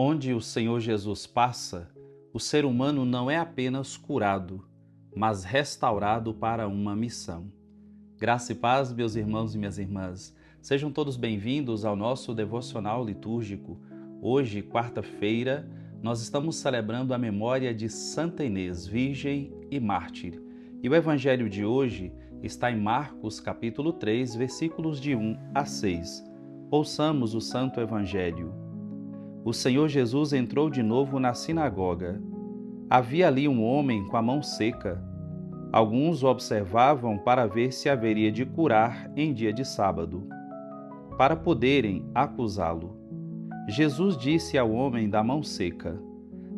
Onde o Senhor Jesus passa, o ser humano não é apenas curado, mas restaurado para uma missão. Graça e paz, meus irmãos e minhas irmãs. Sejam todos bem-vindos ao nosso devocional litúrgico. Hoje, quarta-feira, nós estamos celebrando a memória de Santa Inês, virgem e mártir. E o evangelho de hoje está em Marcos, capítulo 3, versículos de 1 a 6. Ouçamos o Santo Evangelho. O Senhor Jesus entrou de novo na sinagoga. Havia ali um homem com a mão seca. Alguns o observavam para ver se haveria de curar em dia de sábado, para poderem acusá-lo. Jesus disse ao homem da mão seca: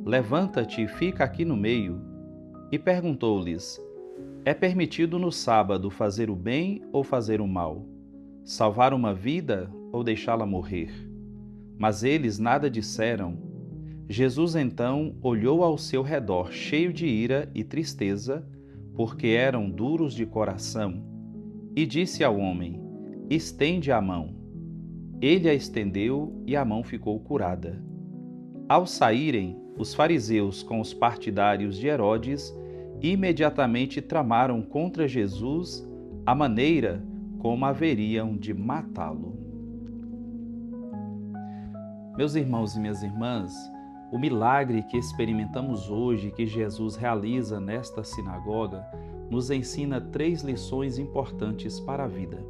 "Levanta-te e fica aqui no meio." E perguntou-lhes: "É permitido no sábado fazer o bem ou fazer o mal? Salvar uma vida ou deixá-la morrer?" Mas eles nada disseram. Jesus então olhou ao seu redor, cheio de ira e tristeza, porque eram duros de coração, e disse ao homem: "Estende a mão." Ele a estendeu e a mão ficou curada. Ao saírem, os fariseus com os partidários de Herodes imediatamente tramaram contra Jesus a maneira como haveriam de matá-lo. Meus irmãos e minhas irmãs, o milagre que experimentamos hoje, que Jesus realiza nesta sinagoga, nos ensina 3 lições importantes para a vida.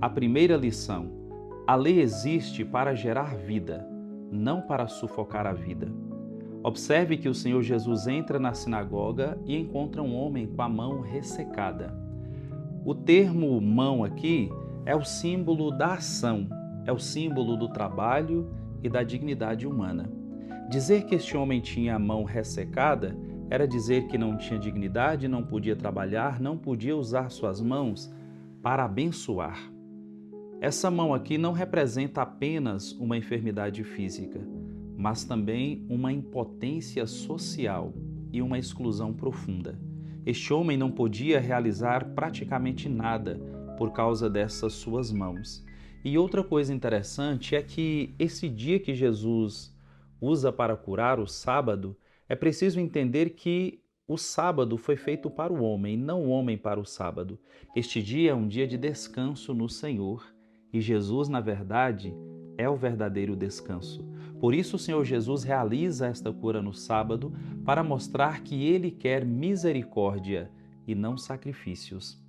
A primeira lição: a lei existe para gerar vida, não para sufocar a vida. Observe que o Senhor Jesus entra na sinagoga e encontra um homem com a mão ressecada. O termo mão aqui é o símbolo da ação, é o símbolo do trabalho e da dignidade humana. Dizer que este homem tinha a mão ressecada era dizer que não tinha dignidade, não podia trabalhar, não podia usar suas mãos para abençoar. Essa mão aqui não representa apenas uma enfermidade física, mas também uma impotência social e uma exclusão profunda. Este homem não podia realizar praticamente nada por causa dessas suas mãos. E outra coisa interessante é que esse dia que Jesus usa para curar, o sábado, é preciso entender que o sábado foi feito para o homem, não o homem para o sábado. Este dia é um dia de descanso no Senhor e Jesus, na verdade, é o verdadeiro descanso. Por isso o Senhor Jesus realiza esta cura no sábado para mostrar que Ele quer misericórdia e não sacrifícios.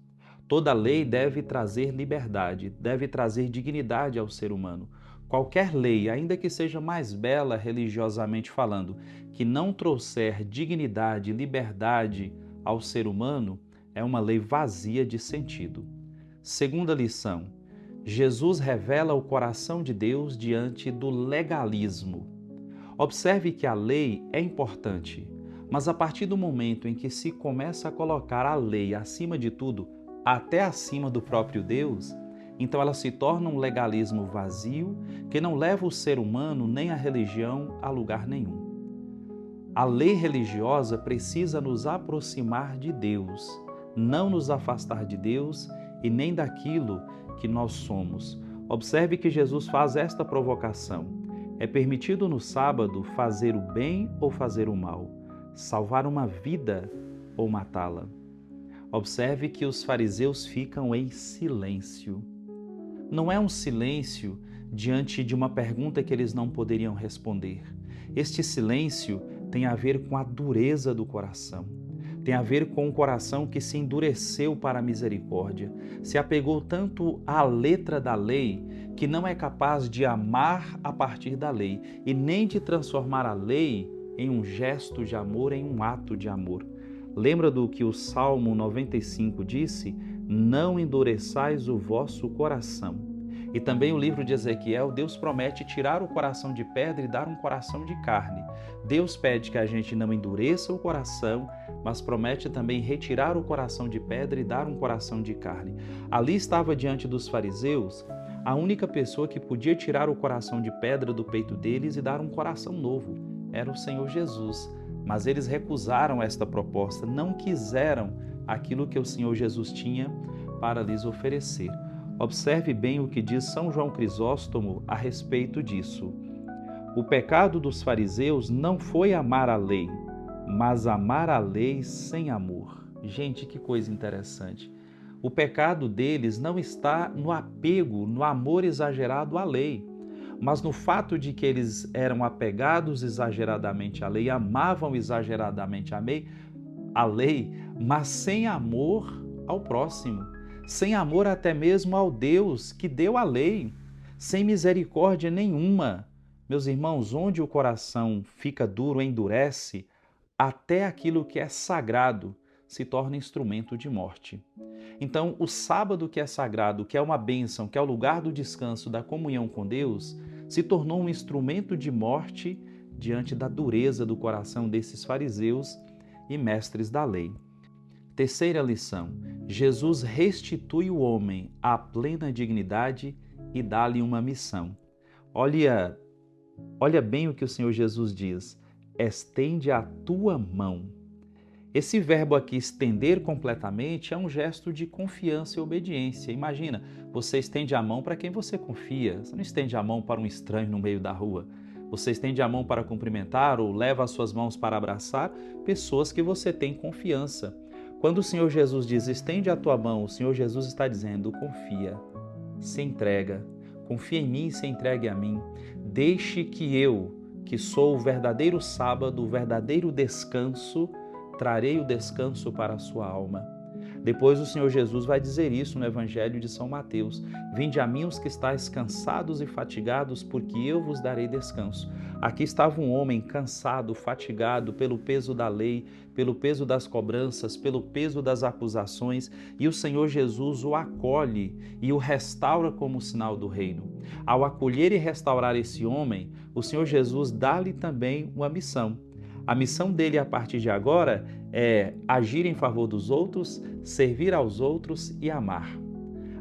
Toda lei deve trazer liberdade, deve trazer dignidade ao ser humano. Qualquer lei, ainda que seja mais bela religiosamente falando, que não trouxer dignidade, liberdade ao ser humano, é uma lei vazia de sentido. Segunda lição: Jesus revela o coração de Deus diante do legalismo. Observe que a lei é importante, mas a partir do momento em que se começa a colocar a lei acima de tudo, até acima do próprio Deus, então ela se torna um legalismo vazio que não leva o ser humano nem a religião a lugar nenhum. A lei religiosa precisa nos aproximar de Deus, não nos afastar de Deus e nem daquilo que nós somos. Observe que Jesus faz esta provocação: é permitido no sábado fazer o bem ou fazer o mal, salvar uma vida ou matá-la. Observe que os fariseus ficam em silêncio. Não é um silêncio diante de uma pergunta que eles não poderiam responder. Este silêncio tem a ver com a dureza do coração. Tem a ver com o coração que se endureceu para a misericórdia, se apegou tanto à letra da lei que não é capaz de amar a partir da lei e nem de transformar a lei em um gesto de amor, em um ato de amor. Lembra do que o Salmo 95 disse? Não endureçais o vosso coração. E também o livro de Ezequiel, Deus promete tirar o coração de pedra e dar um coração de carne. Deus pede que a gente não endureça o coração, mas promete também retirar o coração de pedra e dar um coração de carne. Ali estava diante dos fariseus a única pessoa que podia tirar o coração de pedra do peito deles e dar um coração novo. Era o Senhor Jesus. Mas eles recusaram esta proposta, não quiseram aquilo que o Senhor Jesus tinha para lhes oferecer. Observe bem o que diz São João Crisóstomo a respeito disso. O pecado dos fariseus não foi amar a lei, mas amar a lei sem amor. Gente, que coisa interessante. O pecado deles não está no apego, no amor exagerado à lei, mas no fato de que eles eram apegados exageradamente à lei, amavam exageradamente a lei, mas sem amor ao próximo, sem amor até mesmo ao Deus que deu a lei, sem misericórdia nenhuma. Meus irmãos, onde o coração fica duro, endurece, até aquilo que é sagrado se torna instrumento de morte. Então, o sábado que é sagrado, que é uma bênção, que é o lugar do descanso, da comunhão com Deus, se tornou um instrumento de morte diante da dureza do coração desses fariseus e mestres da lei. Terceira lição: Jesus restitui o homem à plena dignidade e dá-lhe uma missão. Olha bem o que o Senhor Jesus diz: estende a tua mão. Esse verbo aqui, estender completamente, é um gesto de confiança e obediência. Imagina, você estende a mão para quem você confia. Você não estende a mão para um estranho no meio da rua. Você estende a mão para cumprimentar ou leva as suas mãos para abraçar pessoas que você tem confiança. Quando o Senhor Jesus diz, estende a tua mão, o Senhor Jesus está dizendo, confia, se entrega. Confia em mim e se entregue a mim. Deixe que eu, que sou o verdadeiro sábado, o verdadeiro descanso, trarei o descanso para a sua alma. Depois o Senhor Jesus vai dizer isso no Evangelho de São Mateus. Vinde a mim os que estáis cansados e fatigados, porque eu vos darei descanso. Aqui estava um homem cansado, fatigado pelo peso da lei, pelo peso das cobranças, pelo peso das acusações, e o Senhor Jesus o acolhe e o restaura como sinal do reino. Ao acolher e restaurar esse homem, o Senhor Jesus dá-lhe também uma missão. A missão dele a partir de agora é agir em favor dos outros, servir aos outros e amar.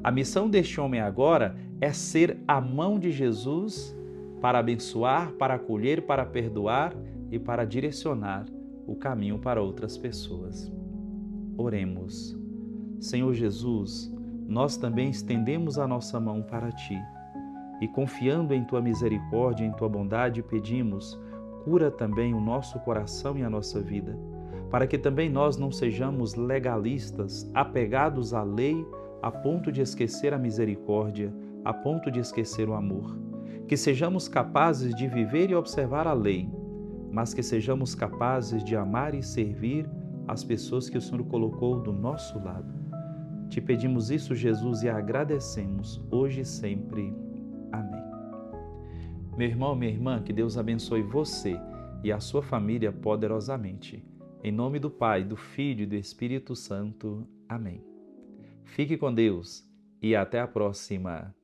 A missão deste homem agora é ser a mão de Jesus para abençoar, para acolher, para perdoar e para direcionar o caminho para outras pessoas. Oremos. Senhor Jesus, nós também estendemos a nossa mão para Ti e, confiando em Tua misericórdia, em Tua bondade, pedimos: cura também o nosso coração e a nossa vida, para que também nós não sejamos legalistas, apegados à lei, a ponto de esquecer a misericórdia, a ponto de esquecer o amor. Que sejamos capazes de viver e observar a lei, mas que sejamos capazes de amar e servir as pessoas que o Senhor colocou do nosso lado. Te pedimos isso, Jesus, e agradecemos hoje e sempre. Amém. Meu irmão, minha irmã, que Deus abençoe você e a sua família poderosamente. Em nome do Pai, do Filho e do Espírito Santo. Amém. Fique com Deus e até a próxima.